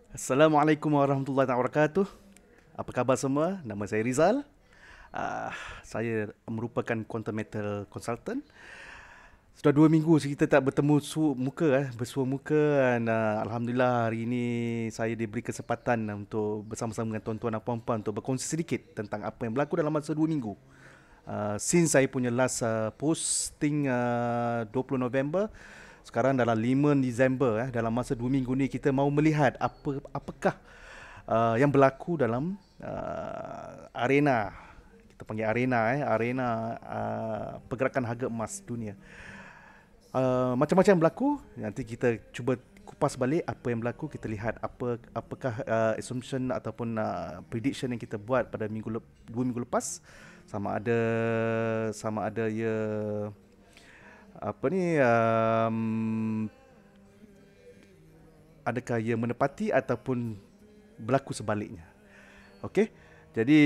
Assalamualaikum warahmatullahi wabarakatuh. Apa khabar semua? Nama saya Rizal. Saya merupakan quantum metal consultant. Sudah 2 minggu kita tak bertemu muka, bersua muka, dan Alhamdulillah hari ini saya diberi kesempatan untuk bersama-sama dengan tuan-tuan dan puan-puan untuk berkongsi sedikit tentang apa yang berlaku dalam masa 2 minggu. Since saya punya last posting 20 November, sekarang dalam 5 Disember, dalam masa 2 minggu ni kita mau melihat apakah yang berlaku dalam arena, kita panggil arena pergerakan harga emas dunia. Macam-macam berlaku. Nanti kita cuba kupas balik apa yang berlaku. Kita lihat apakah assumption ataupun prediction yang kita buat pada 2 minggu lepas, sama ada ya apa ni adakah ia menepati ataupun berlaku sebaliknya. Okey. Jadi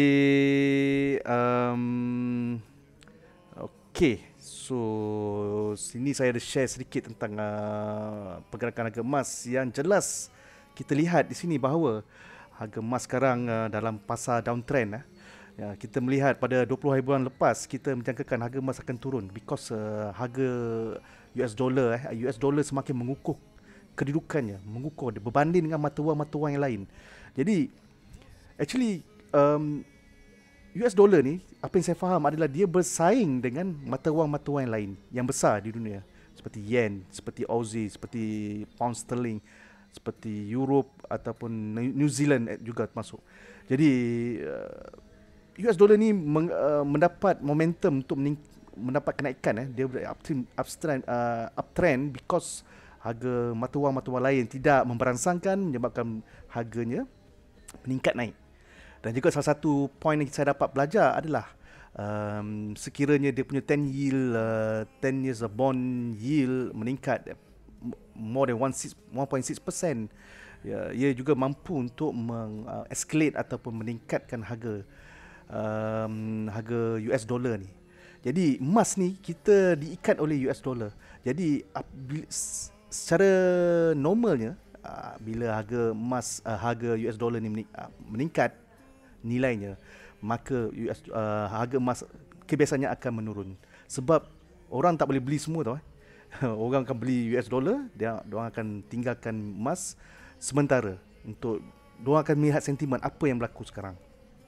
okey. So sini saya ada share sedikit tentang pergerakan harga emas yang jelas kita lihat di sini bahawa harga emas sekarang dalam pasar downtrend. Ya, kita melihat pada 20 hari bulan lepas kita menjangkakan harga emas akan turun because harga US dollar semakin mengukuh kedudukannya, mengukuh berbanding dengan mata wang yang lain. Jadi actually US dollar ni, apa yang saya faham adalah dia bersaing dengan mata wang yang lain yang besar di dunia, seperti yen, seperti Aussie, seperti pound sterling, seperti Europe ataupun New Zealand juga termasuk. Jadi US dollar ni mendapat momentum untuk mendapat kenaikan. Dia uptrend because harga mata wang lain tidak memberansangkan, menyebabkan harganya meningkat naik. Dan juga salah satu poin yang saya dapat belajar adalah sekiranya dia punya 10 yield 10 years bond yield meningkat more than 1.6%, ya, ia juga mampu untuk escalate ataupun meningkatkan harga US dollar ni. Jadi emas ni kita diikat oleh US dollar. Jadi secara normalnya bila harga US dollar ni meningkat nilainya, maka harga emas kebiasaannya akan menurun. Sebab orang tak boleh beli semua tau. Orang akan beli US dollar, dia akan tinggalkan emas sementara untuk diorang akan melihat sentimen apa yang berlaku sekarang.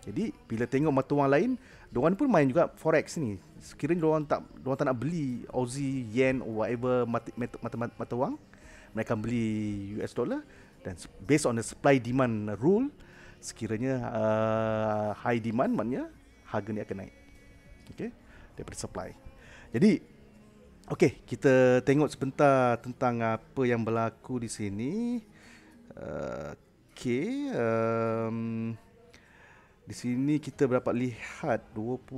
Jadi bila tengok mata wang lain, diorang pun main juga forex ni. Sekiranya diorang tak nak beli Aussie, yen or whatever mata wang, mereka akan beli US dollar, dan based on the supply demand rule, sekiranya high demand, maknanya harga ni akan naik. Okey, daripada supply. Jadi okey, kita tengok sebentar tentang apa yang berlaku di sini. Okey, di sini kita dapat lihat 20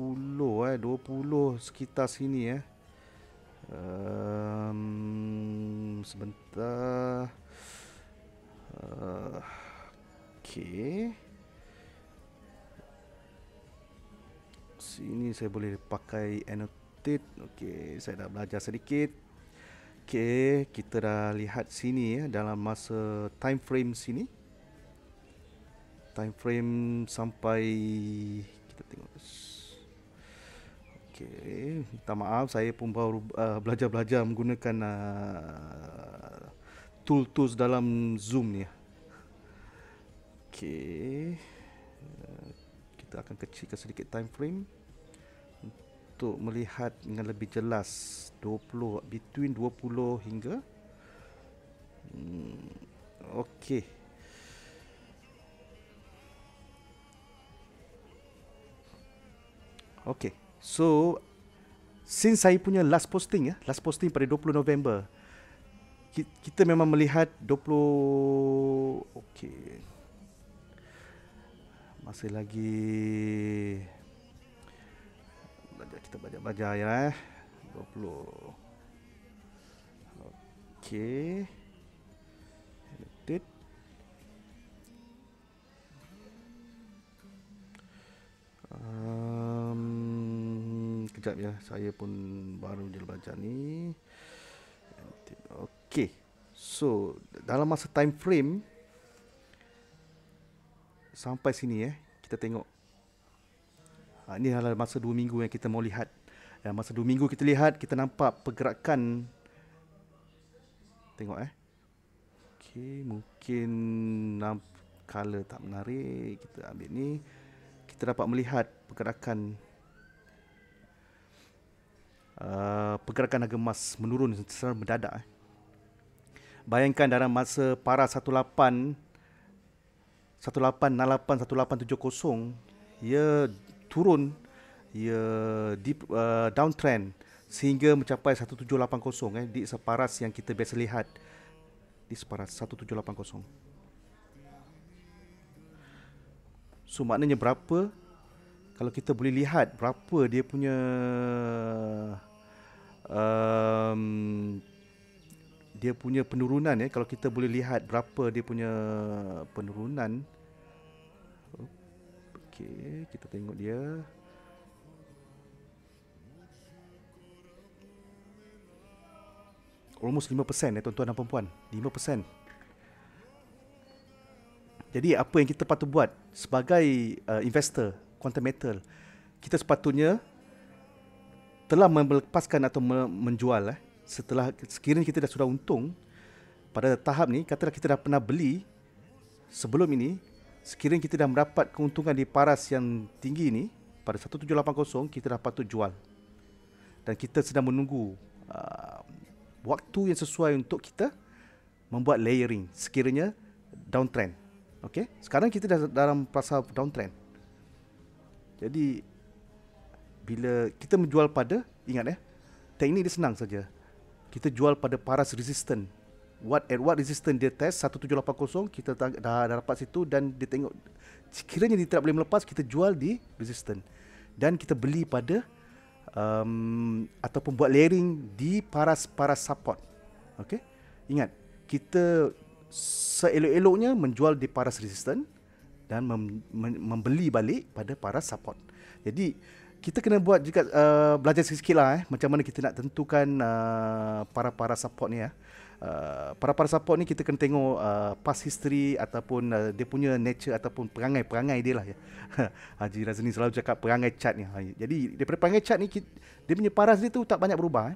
sekitar sini sebentar. Okey. Sini saya boleh pakai annotate. Okey, saya dah belajar sedikit. Okey, kita dah lihat sini dalam masa time frame sini. Time frame sampai kita tengok. Okey, minta maaf saya pun baru belajar menggunakan tools dalam Zoom ni. Okey. Kita akan kecilkan sedikit time frame untuk melihat dengan lebih jelas 20, between 20 hingga okey. Okey. So since saya punya last posting pada 20 November, kita memang melihat 20. Okey. Masih lagi kita belajar ya. 20. Okey. Edit. Kejap ya, saya pun baru je belajar ni. Okey. So dalam masa time frame sampai sini kita tengok. Ini adalah masa 2 minggu yang kita mau lihat. Masa 2 minggu kita lihat, kita nampak pergerakan. Tengok okey, mungkin color tak menarik. Kita ambil ni. Kita dapat melihat pergerakan pergerakan harga emas menurun secara mendadak. Bayangkan dalam masa paras 1868, 1870, ia turun, ia downtrend sehingga mencapai 1780 di separas yang kita biasa lihat, di separas 1780. So maknanya berapa, kalau kita boleh lihat berapa dia punya penurunan kalau kita boleh lihat berapa dia punya penurunan. Okey, kita tengok dia. Almost 5% tuan-tuan dan puan-puan. 5%. Jadi apa yang kita patut buat sebagai investor quantum metal, kita sepatutnya telah melepaskan atau menjual setelah sekiranya kita dah sudah untung pada tahap ni. Katalah kita dah pernah beli sebelum ini, sekiranya kita dah mendapat keuntungan di paras yang tinggi ni pada 1780, kita dah patut jual. Dan kita sedang menunggu waktu yang sesuai untuk kita membuat layering sekiranya downtrend. Okey, sekarang kita dah dalam fasa downtrend. Jadi bila kita menjual pada, ingat teknik dia senang saja. Kita jual pada paras resistant. What resistant dia test 1780, kita dah dapat situ, dan dia tengok sekiranya dia tak boleh melepas, kita jual di resistant. Dan kita beli pada ataupun buat layering di paras-paras support. Okey? Ingat, kita seelok-eloknya menjual di paras resistant dan membeli balik pada paras support. Jadi kita kena buat juga belajar sikit lah macam mana kita nak tentukan para support ni para support ni kita kena tengok past history ataupun dia punya nature ataupun perangai dia lah Haji Razini selalu cakap perangai chart ni. Jadi daripada perangai chart ni, dia punya paras dia tu tak banyak berubah.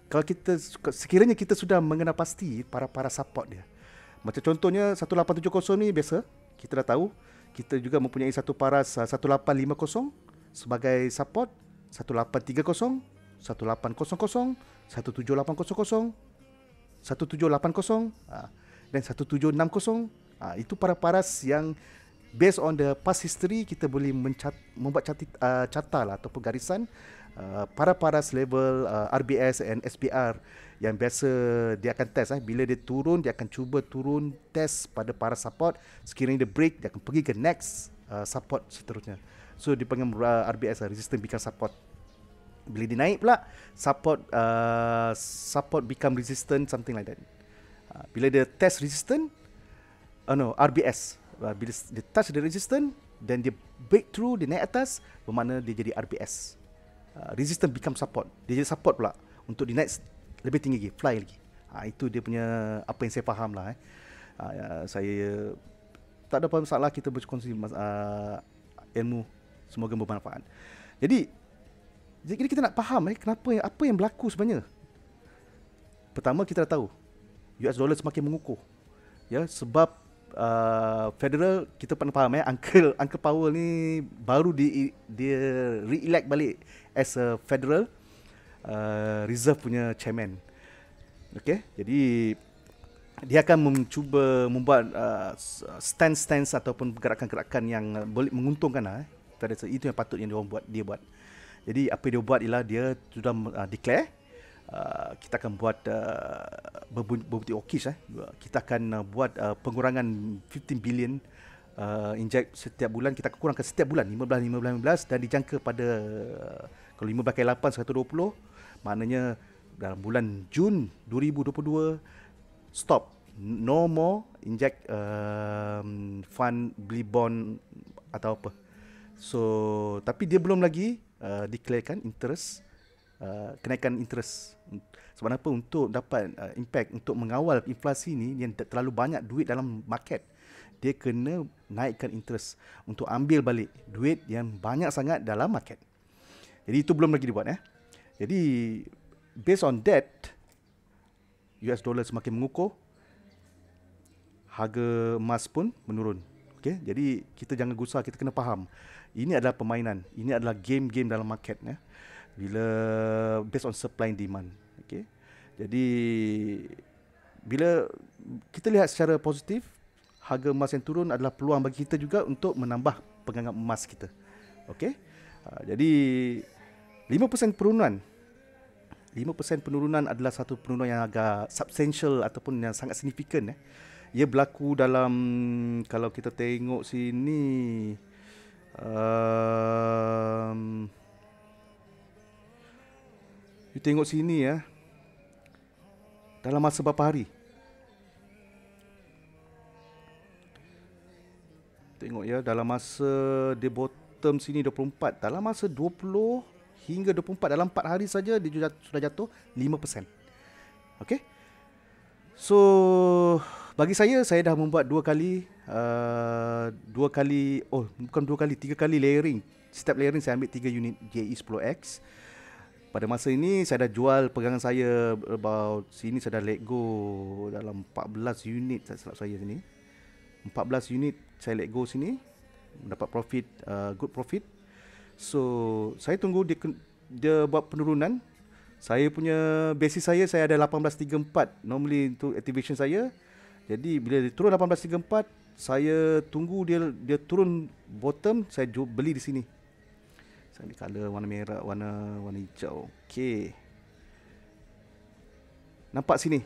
Kalau kita sekiranya kita sudah mengenal pasti para support dia. Macam contohnya 1870 ni biasa kita dah tahu. Kita juga mempunyai satu paras 1850 sebagai support, 1830, 1800, 1780, 1780 dan 1760. Itu para paras yang based on the past history, kita boleh membuat carta lah ataupun garisan para paras level RBS and SPR yang biasa dia akan test. Bila dia turun, dia akan cuba turun test pada paras support. Sekiranya dia break, dia akan pergi ke next support seterusnya. So dia panggil RBS, resistant become support. Bila dia naik pula, support become resistant, something like that. Bila dia test resistant, RBS. Bila dia touch the resistant, dan dia break through, dia naik atas, bermakna dia jadi RBS. Resistant become support. Dia jadi support pula untuk dia naik lebih tinggi lagi, fly lagi. Itu dia punya apa yang saya faham lah. Saya tak ada masalah kita berkongsi ilmu, semoga bermanfaat. Jadi kita nak faham kenapa, apa yang berlaku sebenarnya. Pertama, kita dah tahu US dollar semakin mengukuh. Sebab Federal, kita pernah faham Uncle Powell ni baru dia re-elect balik as a Federal Reserve punya chairman. Okey, jadi dia akan mencuba membuat stance ataupun gerakan-gerakan yang boleh menguntungkan itu yang patutnya dia buat. Jadi apa yang dia buat ialah dia sudah declare kita akan buat berbukti okis. Kita akan buat pengurangan 15 billion inject setiap bulan. Kita akan kurangkan setiap bulan 15 dan dijangka pada kalau 15 kali 8 120, maknanya dalam bulan Jun 2022 stop, no more inject fund beli bond atau apa. So tapi dia belum lagi declarekan interest, kenaikan interest. Sebab apa? Untuk dapat impact, untuk mengawal inflasi ni yang terlalu banyak duit dalam market. dia kena naikkan interest untuk ambil balik duit yang banyak sangat dalam market. Jadi itu belum lagi dibuat. Jadi based on that, US dollar semakin mengukuh, harga emas pun menurun. Okay? Jadi kita jangan gusar, kita kena faham. Ini adalah permainan, ini adalah game-game dalam market. Bila based on supply and demand. Okay? Jadi bila kita lihat secara positif, harga emas yang turun adalah peluang bagi kita juga untuk menambah pegangan emas kita. Okay? Jadi 5% penurunan. 5% penurunan adalah satu penurunan yang agak substantial ataupun yang sangat signifikan. Ia berlaku dalam, kalau kita tengok sini, you tengok sini dalam masa berapa hari? Tengok dalam masa dia bottom sini 24, dalam masa 20 hingga 24, dalam 4 hari saja dia sudah jatuh 5%. Okay? So bagi saya dah membuat 3 kali layering. Setiap layering saya ambil 3 unit JE10X. Pada masa ini saya dah jual pegangan saya about sini, saya dah let go dalam 14 unit silap saya sini. 14 unit saya let go sini, mendapat profit, good profit. So saya tunggu dia buat penurunan. Saya punya basis saya ada 1834 normally untuk activation saya. Jadi bila dia turun 1834, saya tunggu dia turun bottom, saya beli di sini. Saya ambil color warna merah, warna hijau. Okey. Nampak sini.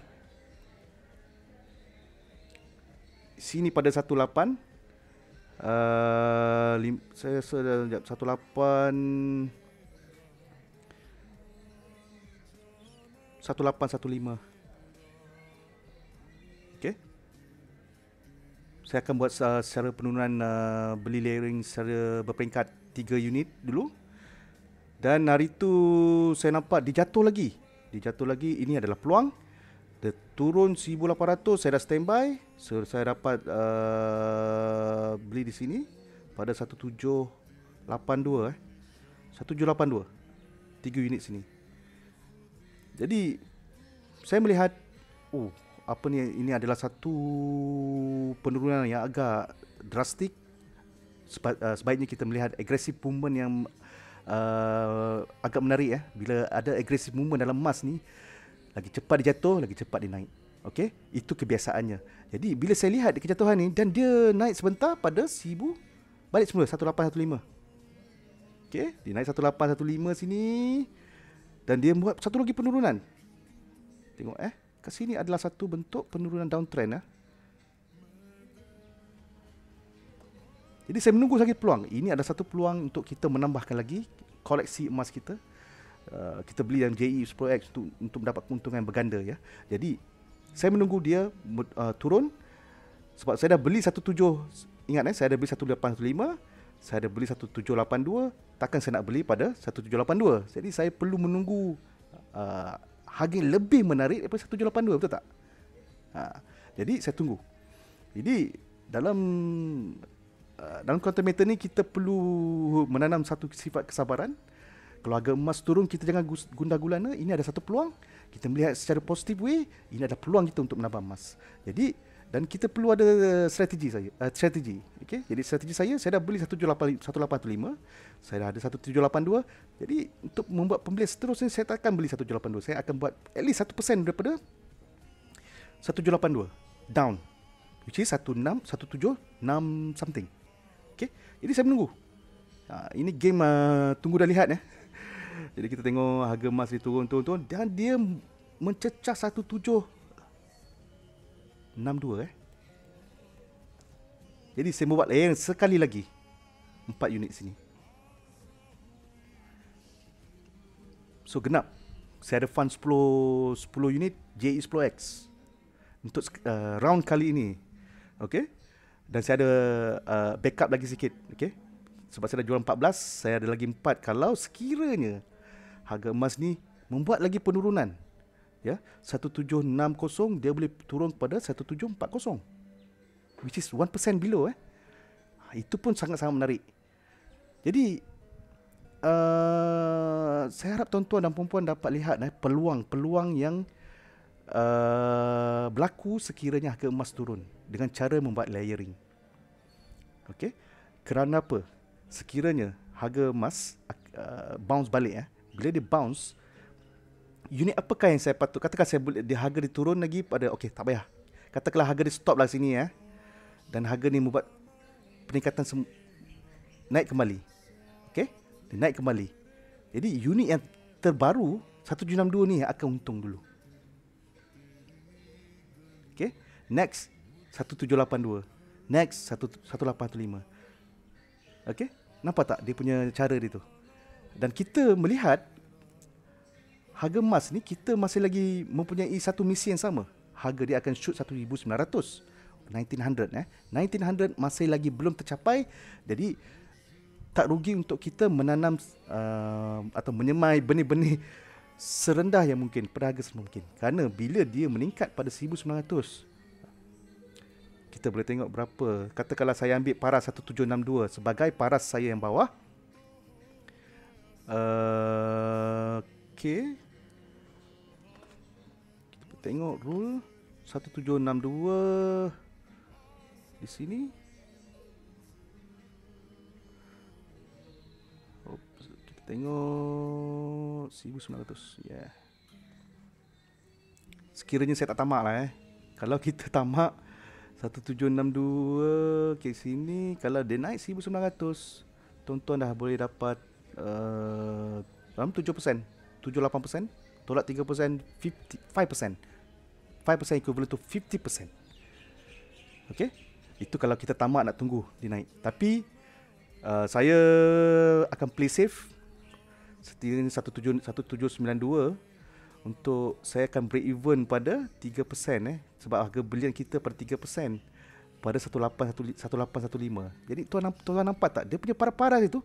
Sini pada 18, saya sekejap 1815. Okey. Saya akan buat secara penurunan, beli layering secara berperingkat 3 unit dulu. Dan hari tu saya nampak dia jatuh lagi. Ini adalah peluang. Dia turun 1800, saya dah standby. So saya dapat beli di sini pada 1782 1782. 3 unit sini. Jadi saya melihat ini adalah satu penurunan yang agak drastik. Sebaiknya kita melihat aggressive movement yang agak menarik. Bila ada aggressive movement dalam emas ni, lagi cepat dia jatuh, lagi cepat dia naik. Okey, itu kebiasaannya. Jadi bila saya lihat dia kejatuhan ni dan dia naik sebentar pada 1000, balik semula 1815. Okey, dia naik 1815 sini dan dia buat satu lagi penurunan. Tengok kat sini adalah satu bentuk penurunan downtrend. Jadi saya menunggu lagi peluang. Ini adalah satu peluang untuk kita menambahkan lagi koleksi emas kita. Kita beli yang JE10X untuk mendapat keuntungan berganda ya. Jadi saya menunggu dia turun sebab saya dah beli 17. Ingat saya dah beli 1815, saya dah beli 1782, takkan saya nak beli pada 1782. Jadi saya perlu menunggu harga lebih menarik daripada 1782, betul tak? Jadi saya tunggu. Jadi dalam quantum meter ni kita perlu menanam satu sifat kesabaran. Kalau harga emas turun, kita jangan gundah gulana. Ini ada satu peluang. Kita melihat secara positif way, ini ada peluang kita untuk menambah emas. Jadi dan kita perlu ada strategi. Okey. Jadi strategi saya dah beli 1875, saya dah ada 1782. Jadi untuk membuat pembelian seterusnya, saya tak akan beli 1782. Saya akan buat at least 1% daripada 1782 down, which is 1776 something. Okey. Jadi saya menunggu. Ini game tunggu dan lihat. Jadi kita tengok harga emas dia turun dan dia mencecah 1762. Jadi saya buat layering sekali lagi 4 unit sini. So genap. Saya ada fund 10 unit JE10X untuk round kali ini. Okey. Dan saya ada backup lagi sikit. Okey. Sebab saya dah jual 14, saya ada lagi 4. Kalau sekiranya harga emas ni membuat lagi penurunan, ya, 1760, dia boleh turun kepada 1740. which is 1% below. Itu pun sangat-sangat menarik. Jadi saya harap tuan-tuan dan puan-puan dapat lihat peluang-peluang yang berlaku sekiranya harga emas turun dengan cara membuat layering. Okey. Kerana apa? Sekiranya harga emas bounce balik, bila dia bounce, unit apakah yang saya patut katakan, saya boleh dia harga dia turun lagi pada, okey, tak payah. Katakanlah harga dia stop lah sini, dan harga ni membuat peningkatan naik kembali. Okey? Dia naik kembali. Jadi unit yang terbaru 1762 ni akan untung dulu. Okey? Next 1782. Next 1815. Okey? Nampak tak dia punya cara dia tu? Dan kita melihat harga emas ni, kita masih lagi mempunyai satu misi yang sama. Harga dia akan shoot 1900. 1900 masih lagi belum tercapai. Jadi tak rugi untuk kita menanam atau menyemai benih-benih serendah yang mungkin, pada harga semungkin. Kerana bila dia meningkat pada 1900, kita boleh tengok berapa. Katakanlah saya ambil paras 1762 sebagai paras saya yang bawah. Okey. Kita tengok rule 1762 di sini. Kita tengok 1900. Ya. Yeah. Sekiranya saya tak tamak lah. Kalau kita tamak 1762 ke sini, kalau dia naik 1900, tuan-tuan dah boleh dapat dalam 7%, 7-8%, tolak 3%, 5%. 5% equivalent to 50%. Okay? Itu kalau kita tamak nak tunggu dia naik. Tapi saya akan play safe. Setidaknya 1792, untuk saya akan break even pada 3%, sebab harga belian kita pada 3% pada 1815. Jadi tuan nampak tak dia punya paras itu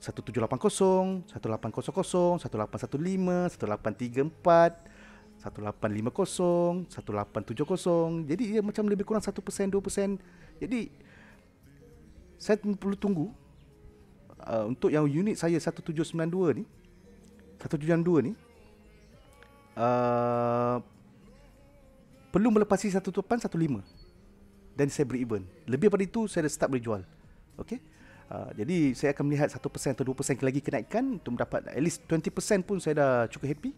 1780, 1800, 1815, 1834, 1850, 1870. Jadi dia macam lebih kurang 1%, 2%. Jadi saya perlu tunggu untuk yang unit saya 1792 ni, 1792 ni perlu melepasi 1815 dan saya break even. Lebih daripada itu saya dah start boleh jual. Okey. Jadi saya akan melihat 1% atau 2% lagi kenaikan untuk mendapat at least 20% pun saya dah cukup happy.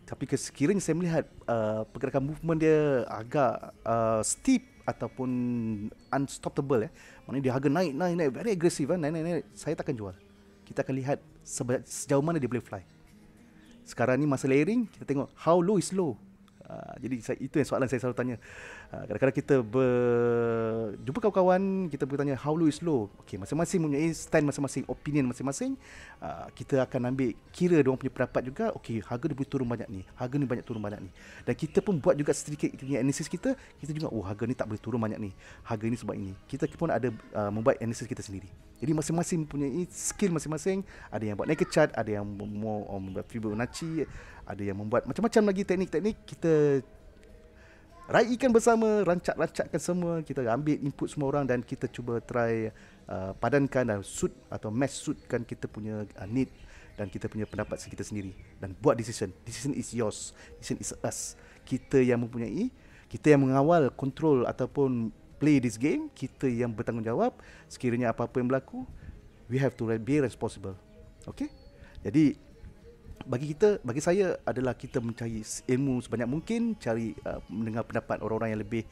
Tapi sekiranya saya melihat pergerakan movement dia agak steep ataupun unstoppable, maknanya dia harga naik very agresif, naik, saya takkan jual. Kita akan lihat sejauh mana dia boleh fly. Sekarang ni masa layering, kita tengok how low is low. Jadi itu yang soalan saya selalu tanya. Kadang-kadang kita jumpa kawan-kawan, kita bertanya how low is low. Okay, masing-masing mempunyai stand masing-masing, opinion masing-masing. Kita akan ambil kira diorang punya pendapat juga. Okay, harga dia boleh turun banyak ni, harga ni banyak turun banyak ni. Dan kita pun buat juga sedikit analisis kita. Kita juga, harga ni tak boleh turun banyak ni, harga ni sebab ini. Kita pun ada membuat analisis kita sendiri. Jadi masing-masing mempunyai skill masing-masing. Ada yang buat naked chart, ada yang membuat Fibonacci, ada yang membuat macam-macam lagi teknik-teknik. Kita raikan bersama, rancak-rancakkan semua, kita ambil input semua orang dan kita cuba try padankan dan suit atau match suitkan kita punya need dan kita punya pendapat kita sendiri dan buat decision. Decision is yours, decision is us. Kita yang mempunyai, kita yang mengawal, control ataupun play this game, kita yang bertanggungjawab. Sekiranya apa-apa yang berlaku, we have to be responsible. Okay? Jadi bagi saya adalah kita mencari ilmu sebanyak mungkin, cari mendengar pendapat orang-orang yang lebih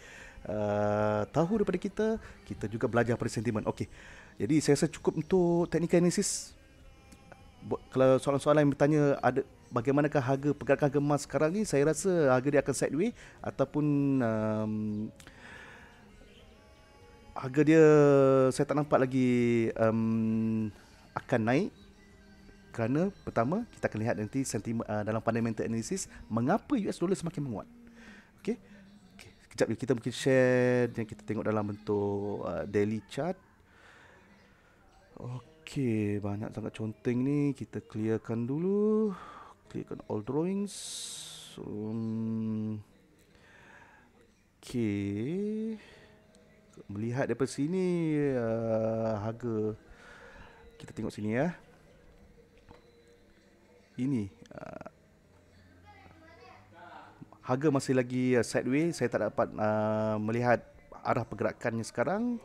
tahu daripada kita. Kita juga belajar pada sentimen. Okey. Jadi saya rasa cukup untuk technical analysis. Kalau soalan-soalan yang bertanya ada bagaimanakah pergerakan harga emas sekarang ni, saya rasa harga dia akan sideways ataupun harga dia saya tak nampak lagi akan naik. Kerana pertama, kita akan lihat nanti sentimen dalam fundamental analysis mengapa US dollar semakin menguat. Okey. Kejap kita mungkin share yang kita tengok dalam bentuk daily chart. Okey, banyak sangat conteng ni, kita clearkan dulu. Clearkan all drawings. Okey. melihat daripada sini, harga kita tengok sini ya. Ini harga masih lagi sideways. Saya tak dapat melihat arah pergerakannya sekarang.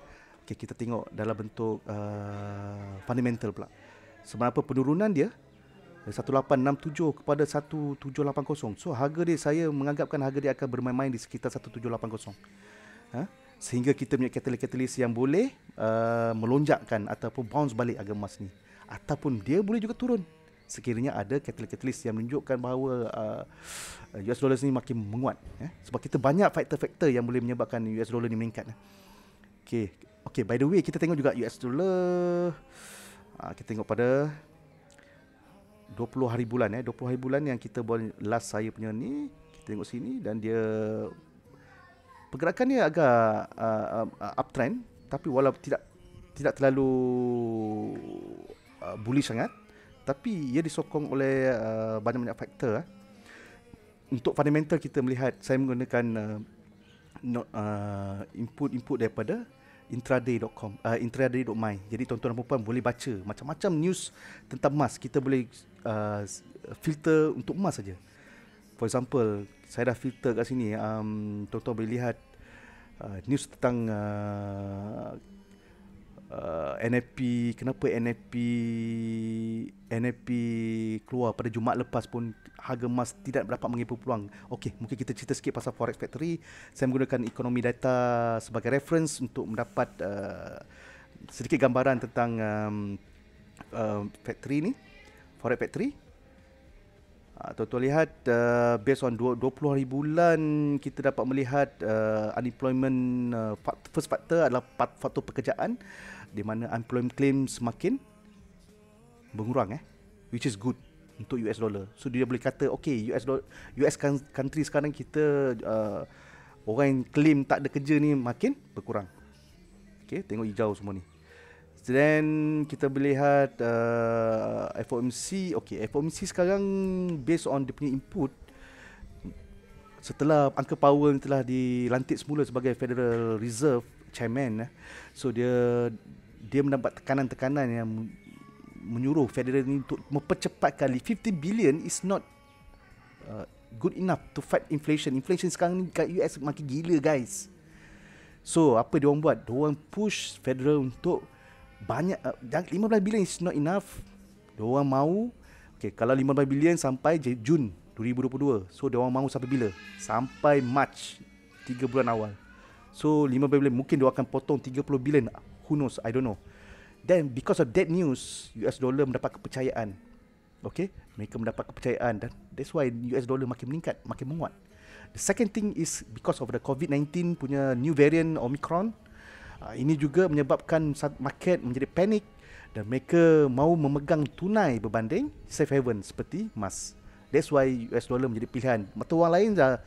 Okay, kita tengok dalam bentuk fundamental pula. Seberapa penurunan dia dari 1867 kepada 1780. So harga dia, saya menganggapkan harga dia akan bermain-main di sekitar 1780. Sehingga kita punya catalyst yang boleh melonjakkan ataupun bounce balik harga emas ni. Ataupun dia boleh juga turun sekiranya ada catalyst yang menunjukkan bahawa US dollar ni makin menguat. Sebab kita banyak faktor-faktor yang boleh menyebabkan US dollar ni meningkat. Okay, by the way, kita tengok juga US dollar. Kita tengok pada 20 hari bulan 20 hari bulan yang kita buat last saya punya ni. Kita tengok sini dan dia pergerakan dia agak uptrend, tapi walaupun tidak terlalu bullish sangat, tapi ia disokong oleh banyak-banyak faktor. Untuk fundamental kita melihat, saya menggunakan input daripada intraday.com, intraday.my. Jadi tuan-tuan dan puan boleh baca macam-macam news tentang emas. Kita boleh filter untuk emas saja. For example, saya dah filter kat sini. Tuan-tuan boleh lihat news tentang NFP. Kenapa NFP keluar pada Jumaat lepas pun harga emas tidak dapat mengipu peluang. Okey, mungkin kita cerita sikit pasal Forex Factory. Saya menggunakan ekonomi data sebagai reference untuk mendapat sedikit gambaran tentang factory ni, Forex Factory. Tuan-tuan lihat, based on 20 hari bulan, kita dapat melihat unemployment, first factor adalah faktor pekerjaan, di mana unemployment claim semakin berkurang, which is good untuk US dollar. So dia boleh kata, okay, US country sekarang kita orang yang claim tak ada kerja ni makin berkurang. Okay, tengok hijau semua ni. Then kita boleh lihat FOMC. Okay, FOMC sekarang based on dia punya input, setelah angka Powell telah dilantik semula sebagai Federal Reserve Chairman, so dia mendapat tekanan-tekanan yang menyuruh Federal ni untuk mempercepatkan. 50 billion is not good enough to fight inflation. Inflation sekarang ni kat US makin gila, guys. So apa dia orang buat? Dia orang push Federal untuk banyak, 15 bilion is not enough. Diorang mau, okay, kalau 15 bilion sampai Jun 2022. So diorang mau sampai bila? Sampai March, 3 bulan awal. So 15 bilion, mungkin diorang akan potong 30 bilion. Who knows, I don't know. Then because of that news, US dollar mendapat kepercayaan. Okay, mereka mendapat kepercayaan, dan that's why US dollar makin meningkat, makin menguat. The second thing is because of the COVID-19 punya new variant Omicron. Ini juga menyebabkan market menjadi panik dan mereka mahu memegang tunai berbanding safe haven seperti emas. That's why US dollar menjadi pilihan. Mata wang lain dah,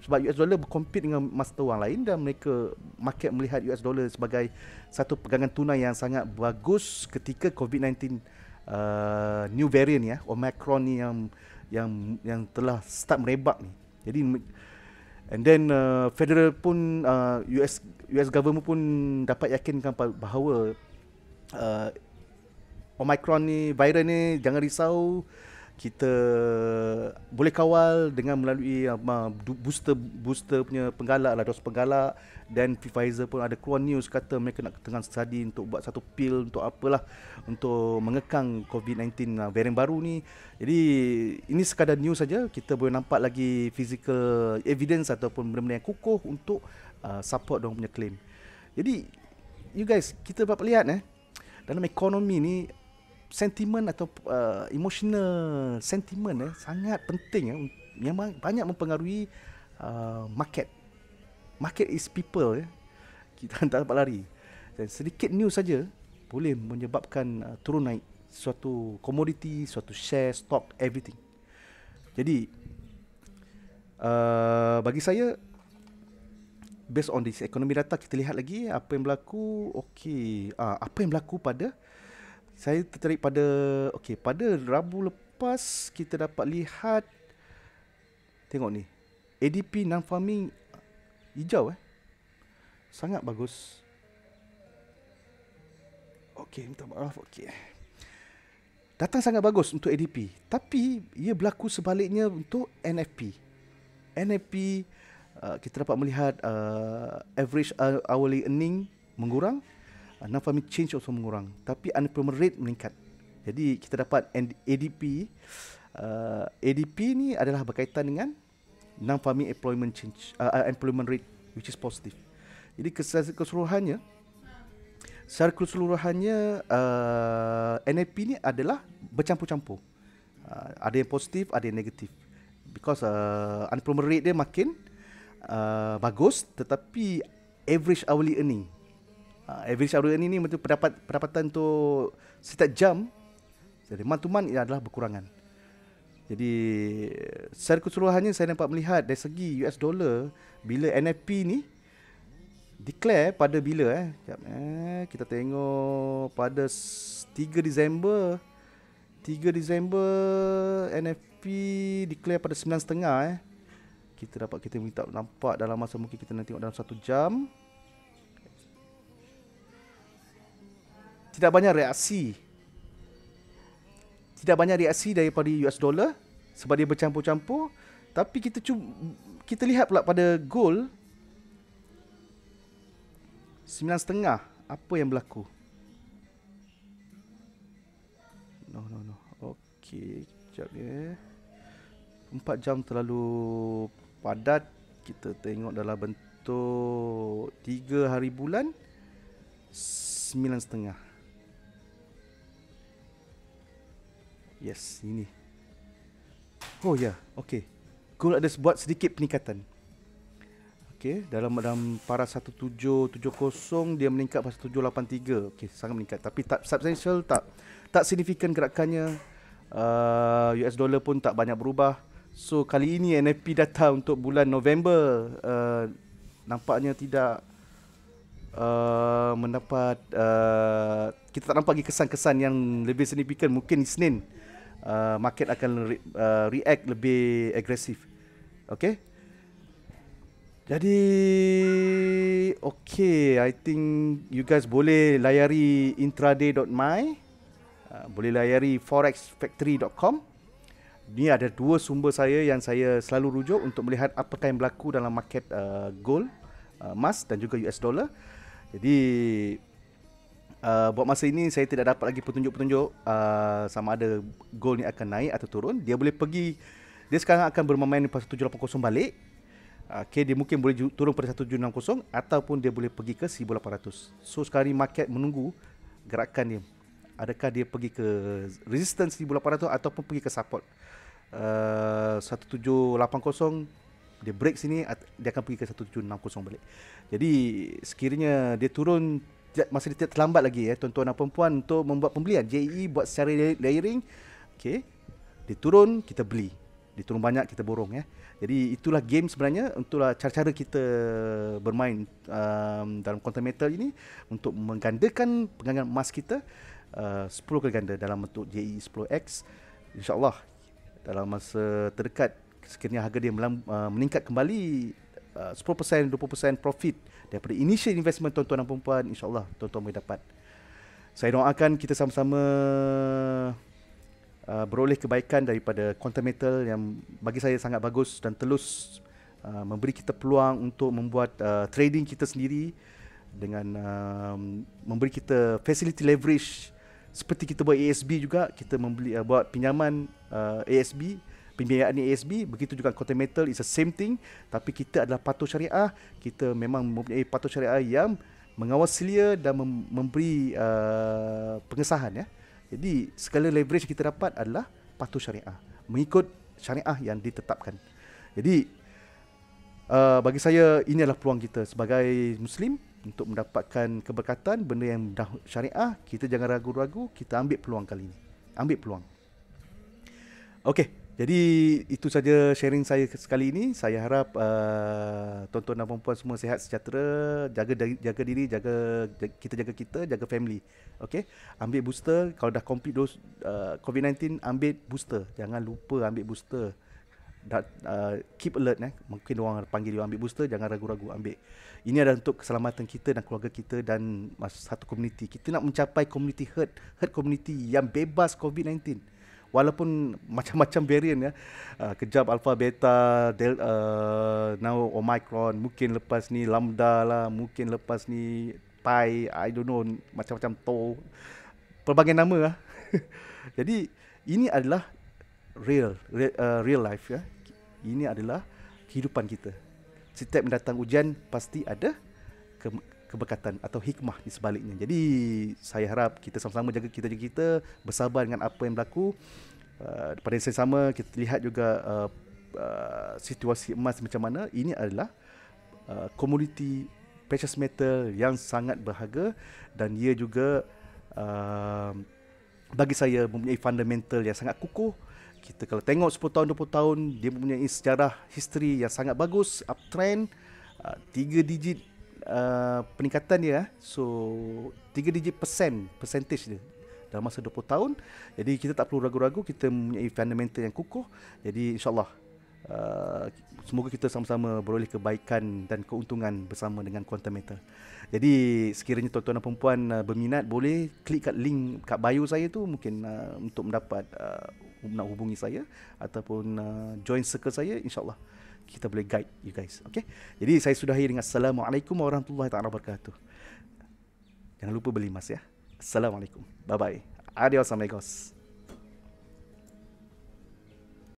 sebab US dollar berkompet dengan mata wang lain, dan mereka, market melihat US dollar sebagai satu pegangan tunai yang sangat bagus ketika COVID-19 new variant Omicron ni yang telah start merebak ni. Jadi and then Federal pun US government pun dapat yakinkan bahawa Omicron ni, virus ni, jangan risau, kita boleh kawal dengan melalui booster punya penggalak lah, dos penggalak. Dan Pfizer pun ada keluar news kata mereka nak tengah study untuk buat satu pil untuk apalah, untuk mengekang COVID-19 varian baru ni. Jadi ini sekadar news saja. Kita boleh nampak lagi physical evidence ataupun benda-benda yang kukuh untuk support diorang punya claim. Jadi you guys, kita dapat lihat dalam ekonomi ni, sentimen atau emotional sentiment sangat penting, yang banyak mempengaruhi market. Market is people, kita tak dapat lari. Dan sedikit news saja boleh menyebabkan turun naik suatu komoditi, suatu share, stock, everything. Jadi bagi saya, based on this economy data, kita lihat lagi apa yang berlaku. Okey, apa yang berlaku pada, saya tertarik pada, okey, pada Rabu lepas kita dapat lihat, tengok ni, ADP non-farming hijau, sangat bagus. Okey, minta maaf. Okey. Datang sangat bagus untuk ADP, tapi ia berlaku sebaliknya untuk NFP. NFP kita dapat melihat average hourly earning mengurang, non-farming change also mengurang, tapi unemployment rate meningkat. Jadi kita dapat ADP. ADP ni adalah berkaitan dengan non-farming employment change, employment rate, which is positive. Jadi secara keseluruhannya NFP ni adalah bercampur-campur. Ada yang positif, ada yang negatif. Because unemployment rate dia makin bagus, tetapi average hourly earning, average hourly earning ni betul pendapatan untuk setiap jam, jadi month to month ia adalah berkurangan. Jadi secara keseluruhannya saya dapat melihat dari segi US dollar, bila NFP ni declare pada bila sekejap, kita tengok pada 3 Disember NFP declare pada 9.30 kita minta nampak dalam masa, mungkin kita nak tengok dalam 1 jam. Tidak banyak reaksi daripada US dollar sebab dia bercampur-campur. Tapi kita lihat pula pada gold 9.30, apa yang berlaku? No. Okey, sekejap ya. 4 jam terlalu padat. Kita tengok dalam bentuk 3 hari bulan 9.30. Yes, ini. Oh ya, okey. Gold ada buat sedikit peningkatan. Okey, dalam paras 1770 dia meningkat pada 1783. Okey, sangat meningkat, tapi tak substantial, tak signifikan gerakannya. US dollar pun tak banyak berubah. So kali ini NFP data untuk bulan November nampaknya tidak mendapat kita tak nampak lagi kesan-kesan yang lebih signifikan. Mungkin Isnin market akan react lebih agresif. Okey. Jadi I think you guys boleh layari intraday.my, boleh layari forexfactory.com. Ni ada dua sumber saya yang saya selalu rujuk untuk melihat apakah yang berlaku dalam market gold, emas dan juga US dollar. Jadi buat masa ini saya tidak dapat lagi petunjuk-petunjuk sama ada gold ni akan naik atau turun. Dia sekarang akan bermain pada 780 balik. Okay, dia mungkin boleh turun pada 1760 ataupun dia boleh pergi ke 1800. So sekarang ni market menunggu gerakan dia. Adakah dia pergi ke resistance 1800 ataupun pergi ke support 1780, dia break sini, dia akan pergi ke 1760 balik. Jadi sekiranya dia turun, masa dia terlambat lagi tuan-tuan dan puan untuk membuat pembelian. JEE buat secara layering. Okay, dia turun kita beli, dia turun banyak kita borong Jadi itulah game sebenarnya, untuklah cara-cara kita bermain dalam quantum metal ini untuk menggandakan pegangan emas kita 10 kali ganda dalam bentuk JE 10X. InsyaAllah dalam masa terdekat, sekiranya harga dia meningkat kembali 10%, 20% profit daripada initial investment tuan-tuan dan perempuan, insyaAllah tuan-tuan boleh dapat. Saya doakan kita sama-sama beroleh kebaikan daripada quantum metal yang bagi saya sangat bagus dan telus memberi kita peluang untuk membuat trading kita sendiri dengan memberi kita facility leverage seperti kita buat ASB juga. Kita buat pinjaman ASB, pembiayaan ASB, begitu juga quantum metal is the same thing, tapi kita adalah patuh syariah. Kita memang mempunyai patuh syariah yang mengawal selia dan memberi pengesahan Jadi segala leverage kita dapat adalah patuh syariah, mengikut syariah yang ditetapkan. Jadi bagi saya ini adalah peluang kita sebagai Muslim untuk mendapatkan keberkatan, benda yang dah syariah. Kita jangan ragu-ragu, kita ambil peluang kali ini. Ambil peluang. Okey, jadi itu saja sharing saya sekali ini. Saya harap tuan-tuan dan puan-puan semua sihat sejahtera, jaga diri, jaga kita, jaga family. Okey, ambil booster. Kalau dah complete dose COVID-19, ambil booster. Jangan lupa ambil booster. keep alert. Mungkin orang panggil you ambil booster, jangan ragu-ragu ambil. Ini adalah untuk keselamatan kita dan keluarga kita dan satu komuniti. Kita nak mencapai community herd community yang bebas COVID-19. Walaupun macam-macam variant kejap alpha, beta, now omicron, mungkin lepas ni lambda lah, mungkin lepas ni pi, I don't know, macam-macam tau, pelbagai nama lah. Jadi ini adalah real life Ini adalah kehidupan kita. Setiap mendatang ujian pasti ada keberkatan atau hikmah di sebaliknya. Jadi saya harap kita sama-sama jaga kita, bersabar dengan apa yang berlaku. Pada yang sama kita lihat juga situasi emas macam mana. Ini adalah komoditi precious metal yang sangat berharga, dan ia juga bagi saya mempunyai fundamental yang sangat kukuh. Kita kalau tengok 10 tahun, 20 tahun, dia mempunyai sejarah history yang sangat bagus, uptrend, 3 digit peningkatan dia. So 3 digit percentage dia dalam masa 20 tahun. Jadi kita tak perlu ragu-ragu, kita mempunyai fundamental yang kukuh. Jadi insyaAllah semoga kita sama-sama beroleh kebaikan dan keuntungan bersama dengan Quantum Metal. Jadi sekiranya tuan-tuan dan perempuan berminat, boleh klik kat link kat bio saya tu, mungkin untuk mendapat nak hubungi saya ataupun join circle saya. InsyaAllah kita boleh guide you guys. Okay? Jadi saya sudahi dengan Assalamualaikum warahmatullahi wabarakatuh. Jangan lupa beli emas ya. Assalamualaikum. Bye bye. Adios amigos.